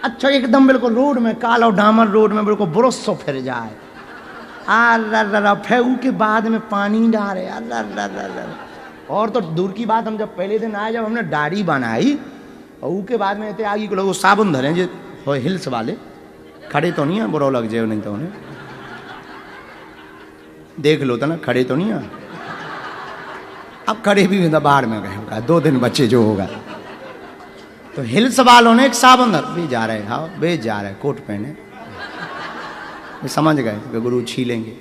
अच्छा एकदम बिल्कुल रोड में काला डामर रोड में बिल्कुल बुरस्सो फिर जाए। अल्लाह फिर के बाद में पानी डाले अल्लाह। और तो दूर की बात, हम जब पहले दिन आए, जब हमने दाढ़ी बनाई और उसके बाद में इतने आगे को लोग साबुन धरे जो हिल्स वाले खड़े तो नहीं है, बुरा लग जाए नहीं तो उन्हें देख लो तो ना, खड़े तो नहीं है। अब खड़े भी बाहर में गए होगा, 2 दिन बच्चे जो होगा। तो हिल्स वालों ने एक साबुन धर भी जा रहे, हाँ बेच जा रहे कोट पहने, समझ गए कि गुरु छीलेंगे।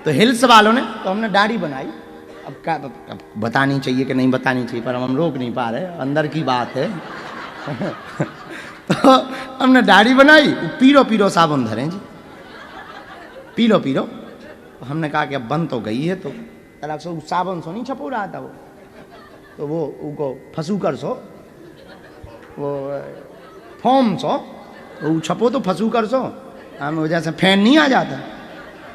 तो हिल्स वालों ने, तो हमने दाढ़ी बनाई। अब क्या बतानी चाहिए कि नहीं बतानी चाहिए, पर हम रोक नहीं पा रहे, अंदर की बात है। तो हमने दाढ़ी बनाई, पीरो पीरो साबुन धरें जी, पीलो पीलो। हमने कहा कि अब बंद तो गई है, तो तरह से साबुन सो नहीं छपो रहा था वो, तो वो उनको फंसू कर सो वो फॉर्म सो वो छपो तो फंसू कर सो, हमें वजह से फैन नहीं आ जाता,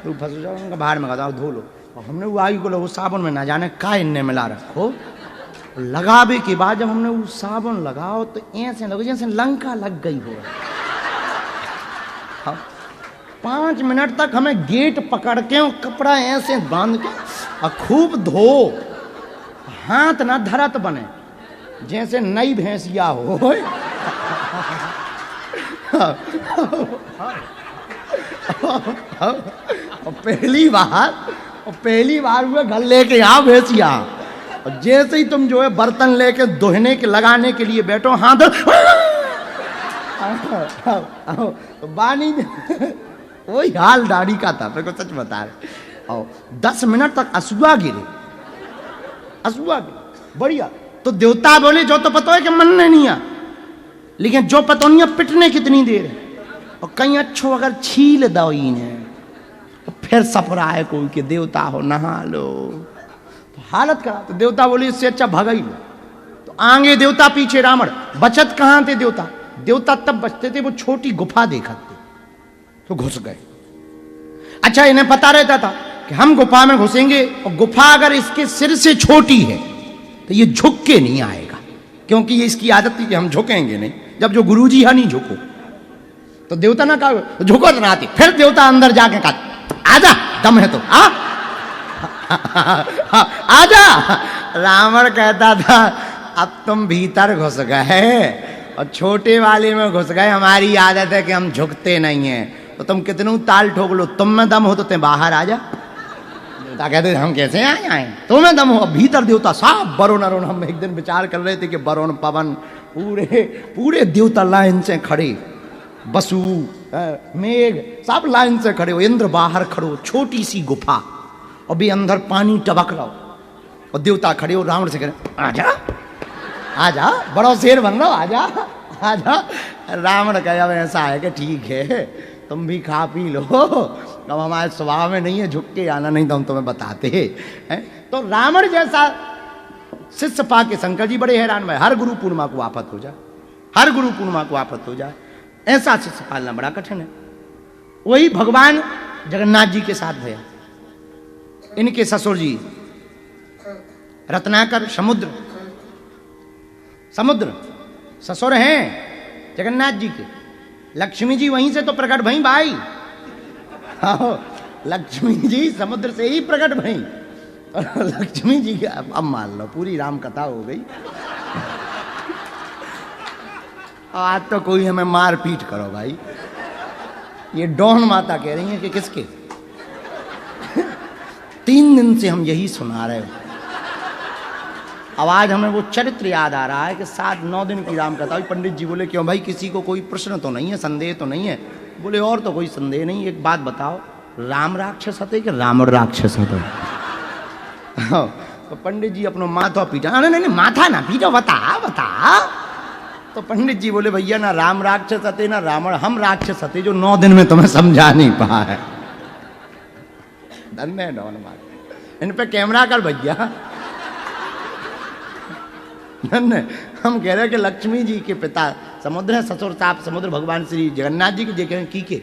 तो फंसू जाओ उनका बाहर में कहा धो लो। और हमने वो आई को वो साबुन में ना जाने का इनने मिला रखो, लगावे के बाद जब हमने वो साबुन लगाओ तो ऐसे लगे जैसे लंका लग गई हो। 5 मिनट तक हमें गेट पकड़ के और कपड़ा ऐसे बांध के और खूब धो, हाथ ना धरत बने जैसे नई भैंसिया हो। पहली बार हुए घर लेके आओ भैंसिया, और जैसे ही तुम जो है बर्तन लेके धोने के लगाने के लिए बैठो, हाथ तो बानी वही हाल दाढ़ी का था, मेरे को सच बता रहे। और 10 मिनट तक असुआ गिरे, असुआ गिरे बढ़िया। तो देवता बोले जो तो पता है कि मन नहीं आ, लेकिन जो पता नहीं है पिटने कितनी देर है, और कहीं अच्छो अगर छील दो इन्हें तो फिर सपरा है कोई के देवता हो नहा लो, तो हालत खराब। तो देवता बोले इससे अच्छा भगा ही लो। तो आगे देवता पीछे रावण, बचत कहाँ थे देवता? देवता तब बचते थे वो छोटी गुफा देखते तो घुस गए। अच्छा इन्हें पता रहता था कि हम गुफा में घुसेंगे और गुफा अगर इसके सिर से छोटी है तो ये झुक के नहीं आएगा, क्योंकि ये इसकी आदत थी कि हम झुकेंगे नहीं, जब जो गुरुजी है नहीं झुको। तो देवता ना कहा झुको तो ना आती, फिर देवता अंदर जाके कहा आजा दम है तो आजा। रावण कहता था अब तुम भीतर घुस गए और छोटे वाले में घुस गए, हमारी आदत है कि हम झुकते नहीं हैं, तो तुम कितनू ताल ठोक लो, तुम में दम हो तो तुम बाहर आ जा। देवता कहते हम कैसे आए, तुम्हें दम हो। भीतर देवता साफ वरुण अरुण, हम एक दिन विचार कर रहे थे कि वरुण पवन पूरे देवता लाइन से खड़े, बसु मेघ सब लाइन से खड़े हो, इंद्र बाहर खड़ो, छोटी सी गुफा और भी अंदर पानी टबक रहा हो, और देवता खड़े हो। रावण से कहे आजा आजा, बड़ा शेर बन रहा हो, आजा आजा। रावण कहे अब ऐसा है कि ठीक है तुम भी खा पी लो, अब हमारे स्वभाव में नहीं है झुक के आना, नहीं तो हम तुम्हें बताते हैं। तो रावण जैसा शिष्य पा के शंकर जी बड़े हैरान हुए। हर गुरु पूर्णिमा को आफत हो जाए, हर गुरु पूर्णिमा को आफत हो जाए, ऐसा शिष्य पालना बड़ा कठिन है। वही भगवान जगन्नाथ जी के साथ भैया, इनके ससुर जी रत्नाकर समुद्र ससुर हैं जगन्नाथ जी के। लक्ष्मी जी वहीं से तो प्रकट भई भाई, लक्ष्मी जी समुद्र से ही प्रकट भई। लक्ष्मी जी का अब मान लो पूरी राम कथा हो गई। आज तो कोई हमें मार पीट करो भाई, ये डॉन माता कह रही है कि किसके 3 दिन से हम यही सुना रहे हो। अब आज हमें वो चरित्र याद आ रहा है कि 7-9 दिन की राम कथा। पंडित जी बोले क्यों भाई, किसी को कोई प्रश्न तो नहीं है, संदेह तो नहीं है? बोले और तो कोई संदेह नहीं, एक बात बताओ, राम राक्षस हते कि रावण राक्षस हते? तो पंडित जी अपना माथा पीटा, नहीं माथा ना पीटो, बता। तो पंडित जी बोले भैया ना राम राक्षस हते ना रावण, हम राक्षस हते जो 9 दिन में तुम्हें समझा नहीं पाए। धन्य डॉन मार, इन पे कैमरा कर भैया। हम कह रहे हैं कि लक्ष्मी जी के पिता समुद्र है, ससुर साहब समुद्र भगवान श्री जगन्नाथ जी के देखे की के,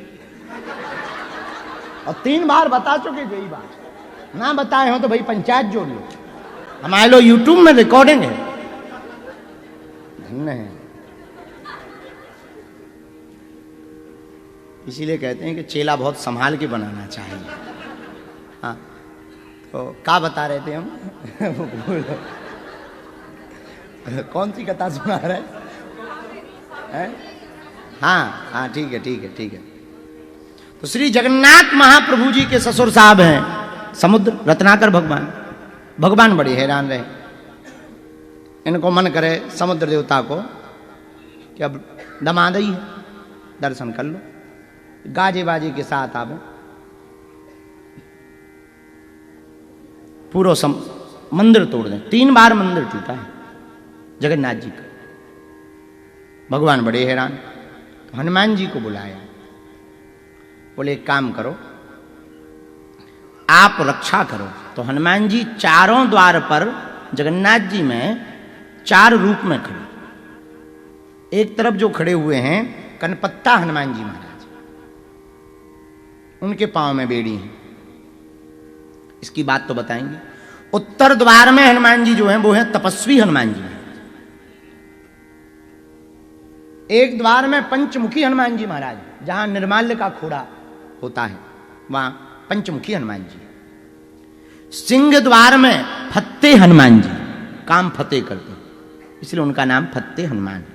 और 3 बार बता चुके। यही बात ना बताए हो तो भाई पंचायत जोड़ लो, हमारे लो यूट्यूब में रिकॉर्डिंग है। इसीलिए कहते हैं कि चेला बहुत संभाल के बनाना चाहिए। हाँ, तो क्या बता रहे थे हम? कौन सी कथा सुना रहे हैं? हाँ हाँ, ठीक है ठीक है ठीक है। तो श्री जगन्नाथ महाप्रभु जी के ससुर साहब हैं समुद्र रत्नाकर भगवान। भगवान बड़े हैरान रहे, इनको मन करे समुद्र देवता को कि अब दमाद ही है, दर्शन कर लो, गाजे बाजे के साथ आप पूरा मंदिर तोड़ दें। 3 बार मंदिर टूटा है जगन्नाथ जी का। भगवान बड़े हैरान, तो हनुमान जी को बुलाया, बोले एक काम करो, आप रक्षा करो। तो हनुमान जी चारों द्वार पर जगन्नाथ जी में 4 रूप में खड़े। एक तरफ जो खड़े हुए हैं कनपत्ता हनुमान जी महाराज, उनके पांव में बेड़ी है। इसकी बात तो बताएंगे। उत्तर द्वार में हनुमान जी जो हैं वो हैं तपस्वी हनुमान जी। एक द्वार में पंचमुखी हनुमान जी महाराज, जहां निर्माल्य का खोड़ा होता है वहां पंचमुखी हनुमान जी। सिंह द्वार में फत्ते हनुमान जी, काम फतेह करते, इसलिए उनका नाम फत्ते हनुमान है।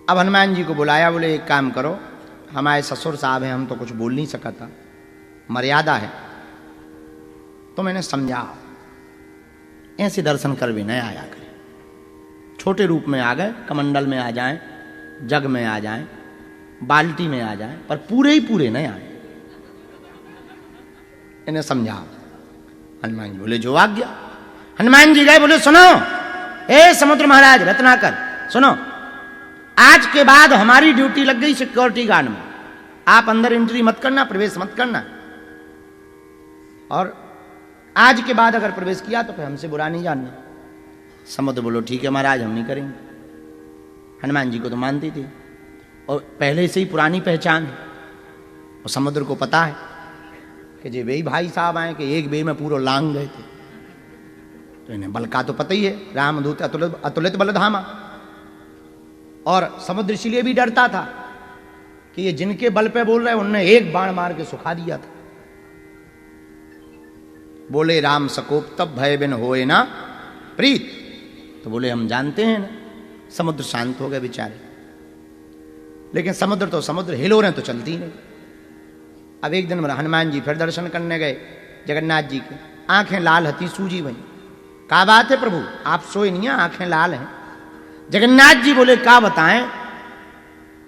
अब हनुमान जी को बुलाया, बोले एक काम करो, हमारे ससुर साहब हैं, हम तो कुछ बोल नहीं सका था, मर्यादा है, तो मैंने समझाओ, ऐसे दर्शन कर भी नहीं आया करें। छोटे रूप में आ गए, कमंडल में आ जाएं, जग में आ जाएं, बाल्टी में आ जाएं, पर पूरे ही पूरे नहीं आए। इन्हें समझाओ। हनुमान जी बोले जो आज्ञा। हनुमान जी गए, बोले सुनो ए समुद्र महाराज रत्नाकर, सुनो, आज के बाद हमारी ड्यूटी लग गई सिक्योरिटी गार्ड में। आप अंदर एंट्री मत करना, प्रवेश मत करना, और आज के बाद अगर प्रवेश किया तो फिर हमसे बुरा नहीं जानना। समुद्र बोलो ठीक है महाराज, हम नहीं करेंगे। हनुमान जी को तो मानती थी और पहले से ही पुरानी पहचान है, और समुद्र को पता है कि जे वे भाई साहब आए कि एक बे में पूरा लांग गए थे, तो इन्हें बल का तो पता ही है, रामदूत अतुलित बलधामा। और समुद्र इसीलिए भी डरता था कि ये जिनके बल पे बोल रहे हैं उनने एक बाण मार के सुखा दिया था। बोले राम सकोप तब भय बिन होए ना प्रीत, तो बोले हम जानते हैं ना। समुद्र शांत हो गए बेचारे, लेकिन समुद्र तो समुद्र, हिलोरें तो चलती नहीं। अब एक दिन हनुमान जी फिर दर्शन करने गए जगन्नाथ जी के, आंखें लाल हती सूजी भई। क्या बात है प्रभु, आप सोए नहीं हैं, आंखें लाल हैं। जगन्नाथ जी बोले क्या बताएं,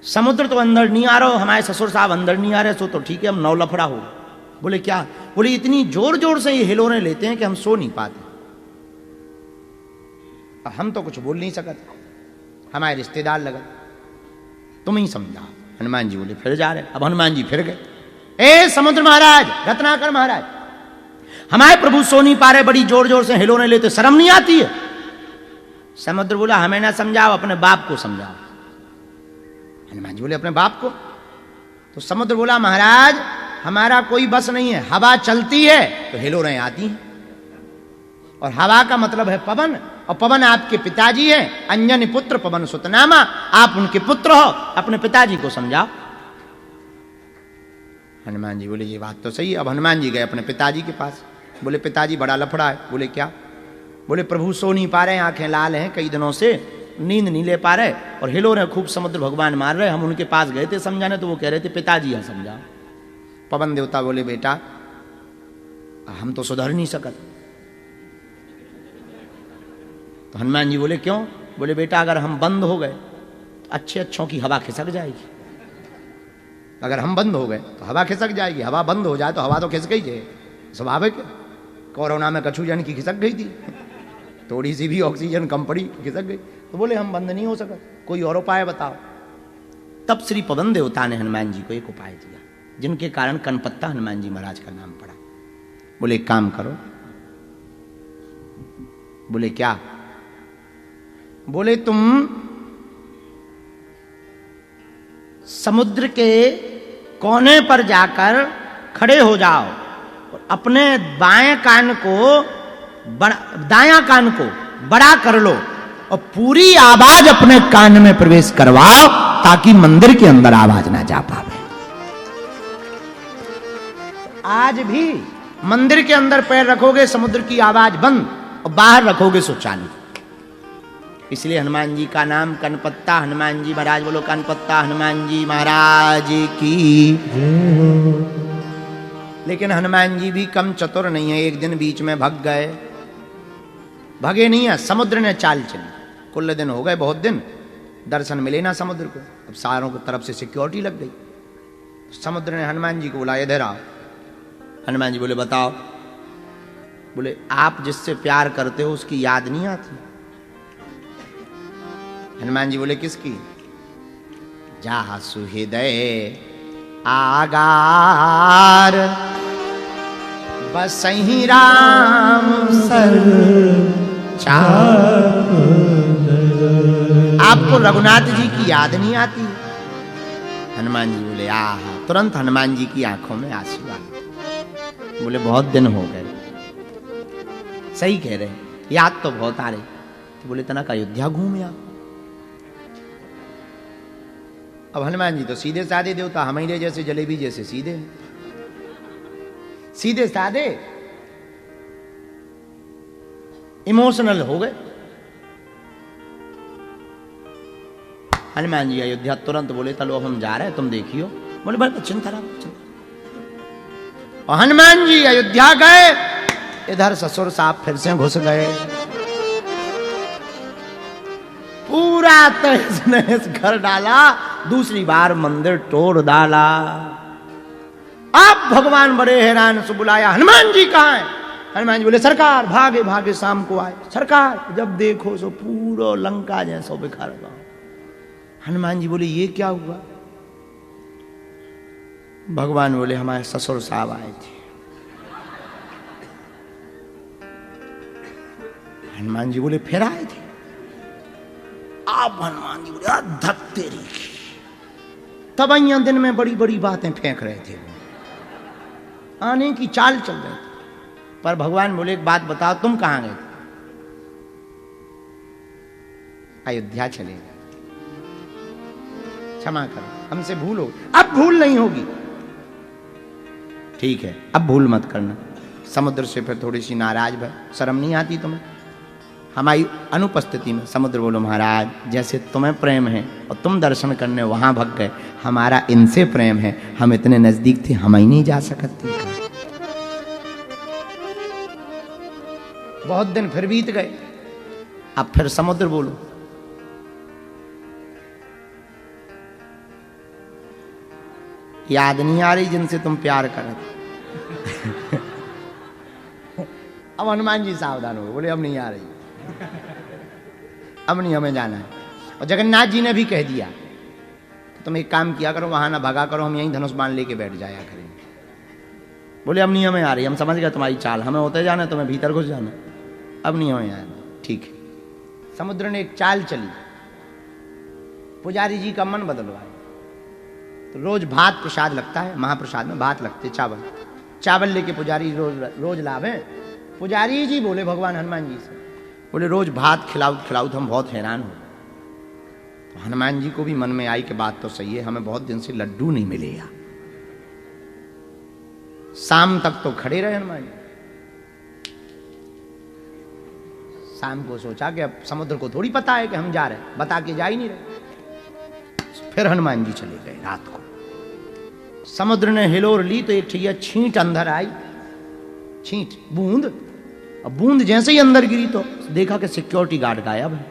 समुद्र तो अंदर नहीं आ रहा, हमारे ससुर साहब अंदर नहीं आ रहे, सो तो ठीक है, हम नौ लफड़ा हो। बोले क्या? बोले इतनी जोर जोर से ये हिलोरें लेते हैं कि हम सो नहीं पाते, हम तो कुछ बोल नहीं सकते, हमारे रिश्तेदार लगे, तुम ही समझाओ। हनुमान जी बोले फिर जा रहे। अब हनुमान जी फिर गए, ए समुद्र महाराज रत्नाकर महाराज, हमारे प्रभु सो नहीं पा रहे, बड़ी जोर जोर से हिलोरें लेते, शर्म नहीं आती है? समुद्र बोला हमें ना समझाओ, अपने बाप को समझाओ। हनुमान जी बोले अपने बाप को? तो समुद्र बोला महाराज हमारा कोई बस नहीं है, हवा चलती है तो हिलोरें आती हैं, और हवा का मतलब है पवन, और पवन आपके पिताजी हैं, अंजनी पुत्र पवन सुत नामा, आप उनके पुत्र हो, अपने पिताजी को समझाओ। हनुमान जी बोले ये बात तो सही है। अब हनुमान जी गए अपने पिताजी के पास, बोले पिताजी बड़ा लफड़ा है। बोले क्या? बोले प्रभु सो नहीं पा रहे, आंखें लाल हैं, कई दिनों से नींद नहीं ले पा रहे, और हिलो रहे खूब, समुद्र भगवान मार रहे। हम उनके पास गए थे समझाने, तो वो कह रहे थे पिताजी यहाँ समझाओ। पवन देवता बोले बेटा हम तो सुधर नहीं सकते। तो हनुमान जी बोले क्यों? बोले बेटा अगर हम बंद हो गए तो अच्छे अच्छों की हवा खिसक जाएगी, अगर हम बंद हो गए तो हवा खिसक जाएगी, हवा बंद हो जाए तो हवा तो खिसक ही है, स्वाभाविक है। कोरोना में कछु जन की खिसक गई थी, थोड़ी सी भी ऑक्सीजन कम पड़ी, खिसक गई। तो बोले हम बंद नहीं हो सका, कोई और उपाय बताओ। तब श्री पवन देवता ने हनुमान जी को एक उपाय दिया, जिनके कारण कनपत्ता हनुमान जी महाराज का नाम पड़ा। बोले एक काम करो। बोले क्या? बोले तुम समुद्र के कोने पर जाकर खड़े हो जाओ और अपने बाएं कान को दायां कान को बड़ा कर लो और पूरी आवाज अपने कान में प्रवेश करवाओ ताकि मंदिर के अंदर आवाज ना जा पावे। आज भी मंदिर के अंदर पैर रखोगे समुद्र की आवाज बंद, और बाहर रखोगे सो चालू। इसलिए हनुमान जी का नाम कनपत्ता हनुमान जी महाराज, बोलो कनपत्ता हनुमान जी महाराज की। लेकिन हनुमान जी भी कम चतुर नहीं है। एक दिन बीच में भग गए, भगे नहीं है, समुद्र ने चाल चली। कुल दिन हो गए, बहुत दिन दर्शन मिले ना समुद्र को। अब सारों की तरफ से सिक्योरिटी लग गई। समुद्र ने हनुमान जी को बुलाया, इधर आओ। हनुमान जी बोले बताओ। बोले आप जिससे प्यार करते हो उसकी याद नहीं आती? हनुमान जी बोले किसकी? जहा सुहृदय आगार बसहि राम सर आपको रघुनाथ जी की याद नहीं आती? हनुमान जी बोले आहा। तुरंत हनुमान जी की आंखों में आंसू आ गए। बोले बहुत दिन हो गए। सही कह रहे, याद तो बहुत आ रही। तो बोले तनक अयोध्या घूम आ। अब हनुमान जी तो सीधे साधे देवता, हमारे जैसे जलेबी जैसे सीधे सीधे साधे, इमोशनल हो गए। हनुमान जी अयोध्या तुरंत बोले चलो हम जा रहे हैं, तुम देखियो। बोले बड़े चिंता रहा। और हनुमान जी अयोध्या गए। इधर ससुर साहब फिर से घुस गए। पूरा तहस नहस घर डाला, दूसरी बार मंदिर तोड़ डाला। अब भगवान बड़े हैरान से बुलाया, हनुमान जी कहाँ हैं? हनुमान जी बोले सरकार भागे भागे शाम को आए। सरकार जब देखो सो पूरा लंका जैसा बिखर गया। हनुमान जी बोले ये क्या हुआ? भगवान बोले हमारे ससुर साहब आए थे। हनुमान जी बोले फिर आए थे? आप हनुमान जी बोले धक तेरी। तब अइया दिन में बड़ी बड़ी बातें फेंक रहे थे, आने की चाल चल रही थी। पर भगवान बोले एक बात बताओ, तुम कहां गए? अयोध्या चले गए। क्षमा करो, हमसे भूल हो, अब भूल नहीं होगी। ठीक है, अब भूल मत करना। समुद्र से फिर थोड़ी सी नाराज भय, शर्म नहीं आती तुम्हें? हमारी अनुपस्थिति में समुद्र बोलो महाराज जैसे तुम्हें प्रेम है और तुम दर्शन करने वहां भग गए, हमारा इनसे प्रेम है, हम इतने नजदीक थे, हम ही नहीं जा सकते। बहुत दिन फिर बीत गए। अब फिर समुद्र बोलो याद नहीं आ रही जिनसे तुम प्यार करते? अब हनुमान जी सावधान हो गए, बोले अब नहीं आ रही, अब नहीं हमें जाना है। और जगन्नाथ जी ने भी कह दिया कि तुम एक काम किया करो, वहां ना भगा करो, हम यहीं धनुष बाण लेके बैठ जाया करेंगे। बोले अब नहीं हमें आ रही, हम समझ गए तुम्हारी चाल, हमें होते जाना, तुम्हें भीतर घुस जाना, अब नहीं हमें आना। ठीक है, समुद्र ने एक चाल चली, पुजारी जी का मन बदलवाया। तो रोज भात प्रसाद लगता है, महाप्रसाद में भात लगते, चावल चावल लेके पुजारी रोज लावे। पुजारी जी बोले भगवान हनुमान जी से, बोले रोज भात खिलाओ खिलाओ, तो हम बहुत हैरान हो। तो हनुमान जी को भी मन में आई कि बात तो सही है, हमें बहुत दिन से लड्डू नहीं मिलेगा। शाम तक तो खड़े रहे हनुमान जी। शाम को सोचा कि अब समुद्र को थोड़ी पता है कि हम जा रहे हैं, बता के जा ही नहीं रहे। फिर हनुमान जी चले गए। रात को समुद्र ने हिलोर ली तो एक ठिया छींट अंदर आई, छींट बूंद। अब बूंद जैसे ही अंदर गिरी तो देखा कि सिक्योरिटी गार्ड गायब है।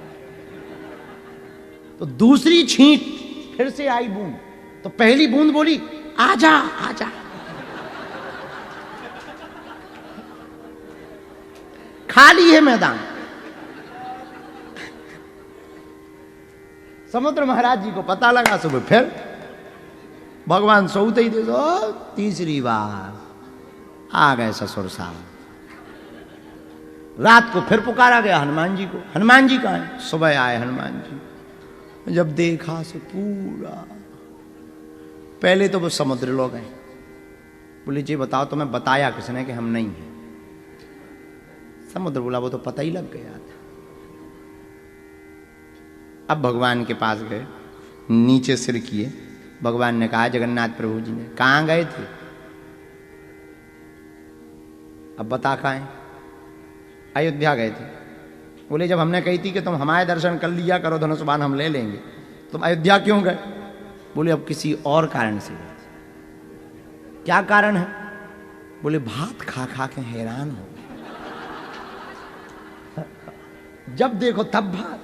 तो दूसरी छींट फिर से आई बूंद, तो पहली बूंद बोली आजा आजा। खाली है मैदान। समुद्र महाराज जी को पता लगा। सुबह फिर भगवान सोते ही दे दो, तीसरी बार आ गए ससुर साहब। रात को फिर पुकारा गया हनुमान जी को, हनुमान जी कहाँ हैं? सुबह आए हनुमान जी। जब देखा सो पूरा, पहले तो वो समुद्र लोग गए। बोले जी बताओ तुम्हें बताया किसने कि हम नहीं हैं? समुद्र बोला वो तो पता ही लग गया था। अब भगवान के पास गए, नीचे सिर किए। भगवान ने कहा, जगन्नाथ प्रभु जी ने, कहाँ गए थे? अब बता कहाँ? अयोध्या गए थे। बोले, जब हमने कही थी कि तुम हमारे दर्शन कर लिया करो, धनुष बाण हम ले लेंगे, तुम अयोध्या क्यों गए? बोले, अब किसी और कारण से गए। क्या कारण है? बोले, भात खा खा के हैरान हो, जब देखो तब भात,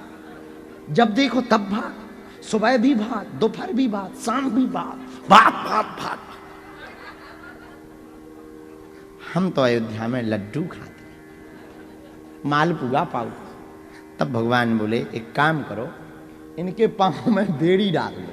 जब देखो तब भात, सुबह भी भात, दोपहर भी भात, शाम भी भात, भात भात भात। हम तो अयोध्या में लड्डू खाते, मालपुआ पाऊ। तब भगवान बोले, एक काम करो, इनके पांव में बेड़ी डाल दो,